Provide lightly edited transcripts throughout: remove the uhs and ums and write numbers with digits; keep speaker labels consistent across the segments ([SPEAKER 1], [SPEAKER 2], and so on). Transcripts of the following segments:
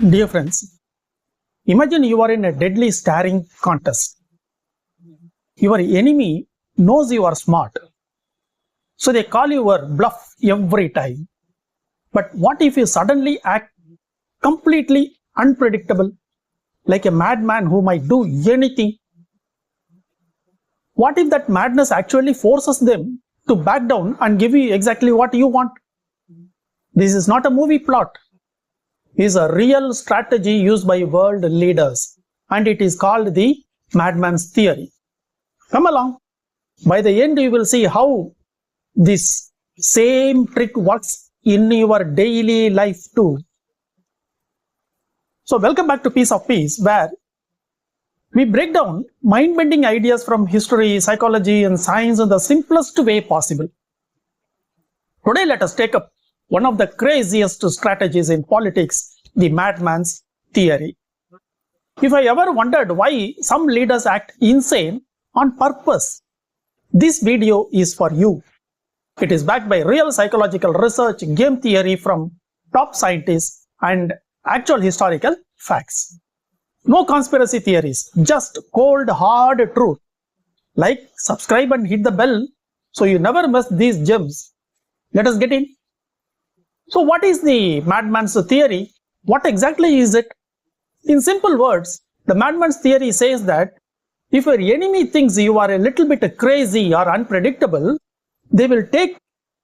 [SPEAKER 1] Dear friends, imagine you are in a deadly staring contest. Your enemy knows you are smart, so they call your bluff every time. But what if you suddenly act completely unpredictable, like a madman who might do anything? What if that madness actually forces them to back down and give you exactly what you want? This is not a movie plot. It is a real strategy used by world leaders, and it is called the madman's theory. Come along. By the end, you will see how this same trick works in your daily life too. So welcome back to Piece of Peace, where we break down mind-bending ideas from history, psychology, and science in the simplest way possible. Today, let us take up one of the craziest strategies in politics, the madman's theory. If I ever wondered why some leaders act insane on purpose, this video is for you. It is backed by real psychological research, game theory from top scientists, and actual historical facts. No conspiracy theories, just cold, hard truth. Like, subscribe and hit the bell so you never miss these gems. Let us get in. So what is the madman's theory? What exactly is it? In simple words, the madman's theory says that if your enemy thinks you are a little bit crazy or unpredictable, they will take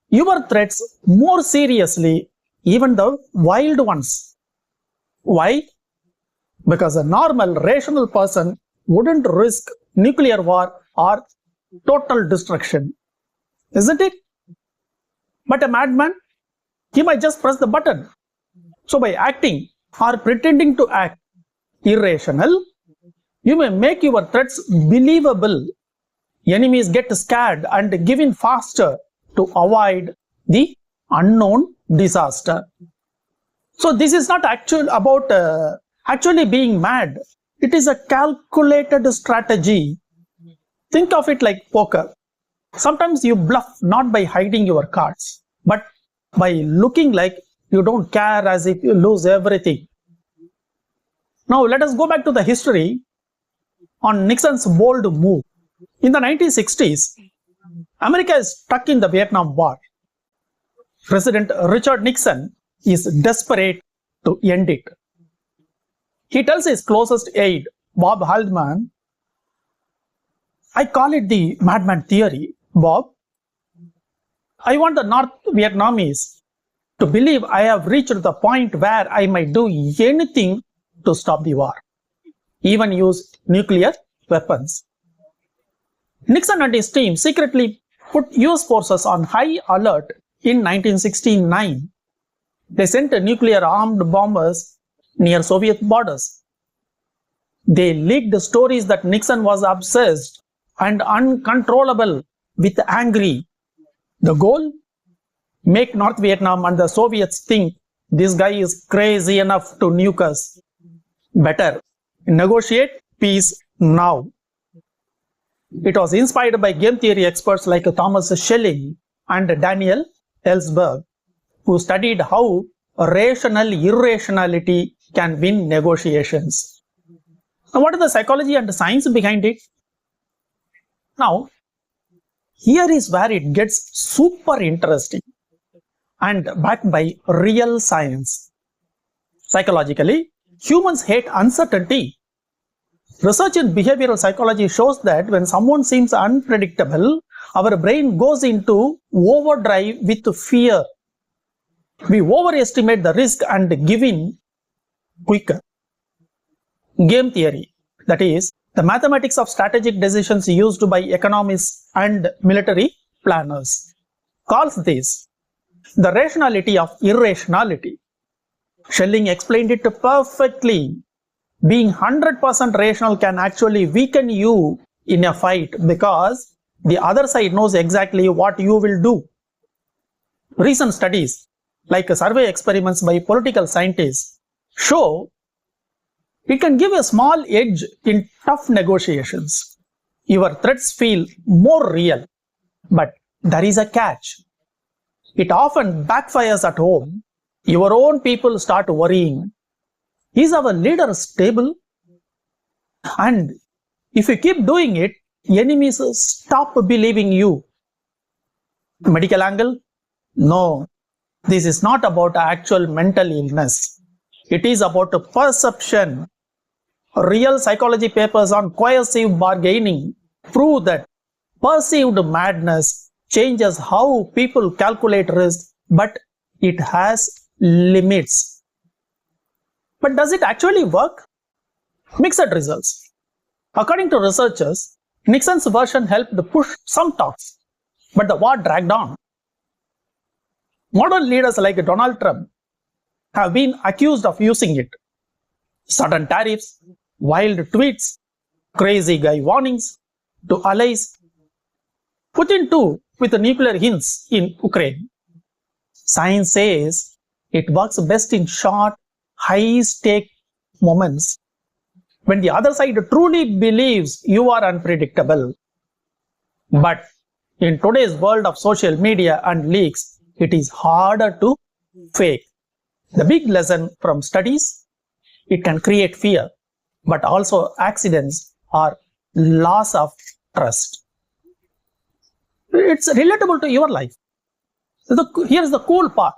[SPEAKER 1] your threats more seriously, even the wild ones. Why? Because a normal, rational person wouldn't risk nuclear war or total destruction, isn't it? But a madman, he might just press the button. So by acting or pretending to act irrational, you may make your threats believable. Enemies get scared and give in faster to avoid the unknown disaster. So this is not about actually being mad. It is a calculated strategy. Think of it like poker. Sometimes you bluff not by hiding your cards, but by looking like you don't care as if you lose everything. Now let us go back to the history on Nixon's bold move. In the 1960s, America is stuck in the Vietnam War. President Richard Nixon is desperate to end it. He tells his closest aide, Bob Haldeman, I call it the madman theory. Bob, I want the North Vietnamese to believe I have reached the point where I might do anything to stop the war, even use nuclear weapons. Nixon and his team secretly put US forces on high alert in 1969. They sent nuclear armed bombers near Soviet borders. They leaked stories that Nixon was obsessed and uncontrollable with anger. The goal? Make North Vietnam and the Soviets think this guy is crazy enough to nuke us. Better negotiate peace now. It was inspired by game theory experts like Thomas Schelling and Daniel Ellsberg, who studied how rational irrationality can win negotiations. Now, what is the psychology and the science behind it? Now, here is where it gets super interesting and backed by real science. Psychologically, humans hate uncertainty. Research in behavioral psychology shows that when someone seems unpredictable, our brain goes into overdrive with fear. We overestimate the risk and give in quicker. Game theory, that is, the mathematics of strategic decisions used by economists and military planners, calls this the rationality of irrationality. Schelling explained it perfectly. Being 100% rational can actually weaken you in a fight because the other side knows exactly what you will do. Recent studies, like survey experiments by political scientists, show it can give a small edge in tough negotiations. Your threats feel more real, but there is a catch. It often backfires at home. Your own people start worrying. Is our leader stable? And if you keep doing it, enemies stop believing you. Medical angle? No. This is not about actual mental illness. It is about a perception. Real psychology papers on coercive bargaining prove that perceived madness changes how people calculate risk, but it has limits. But does it actually work? Mixed results. According to researchers, Nixon's version helped push some talks, but the war dragged on. Modern leaders like Donald Trump have been accused of using it. Sudden tariffs, wild tweets, crazy guy warnings to allies. Putin too, with nuclear hints in Ukraine. Science says it works best in short, high-stake moments when the other side truly believes you are unpredictable. But in today's world of social media and leaks, it is harder to fake. The big lesson from studies, it can create fear, but also accidents or loss of trust. It's relatable to your life. Here's the cool part.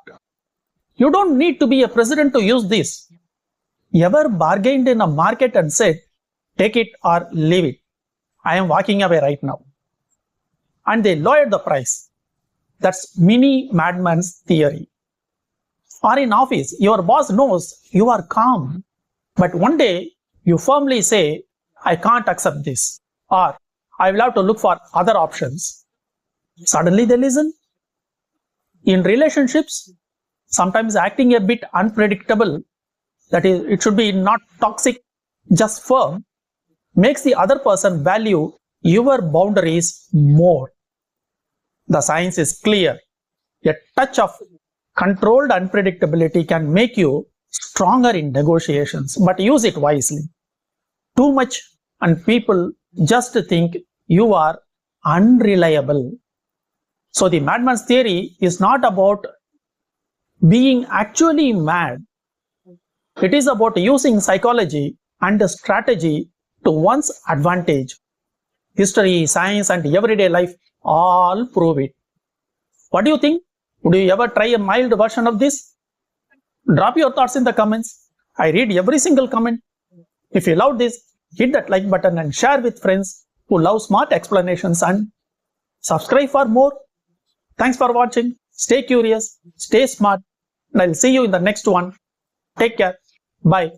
[SPEAKER 1] You don't need to be a president to use this. Ever bargained in a market and said, take it or leave it? I am walking away right now. And they lowered the price. That's mini madman's theory. Or in office, your boss knows you are calm, but one day you firmly say, I can't accept this, or I will have to look for other options. Suddenly they listen. In relationships, sometimes acting a bit unpredictable, that is, it should be not toxic, just firm, makes the other person value your boundaries more. The science is clear. A touch of controlled unpredictability can make you stronger in negotiations, but use it wisely. Too much and people just think you are unreliable. So the madman's theory is not about being actually mad. It is about using psychology and strategy to one's advantage. History, science, and everyday life all prove it. What do you think? Would you ever try a mild version of this? Drop your thoughts in the comments. I read every single comment. If you love this, hit that like button and share with friends who love smart explanations, and subscribe for more. Thanks for watching. Stay curious, stay smart, and I'll see you in the next one. Take care. Bye.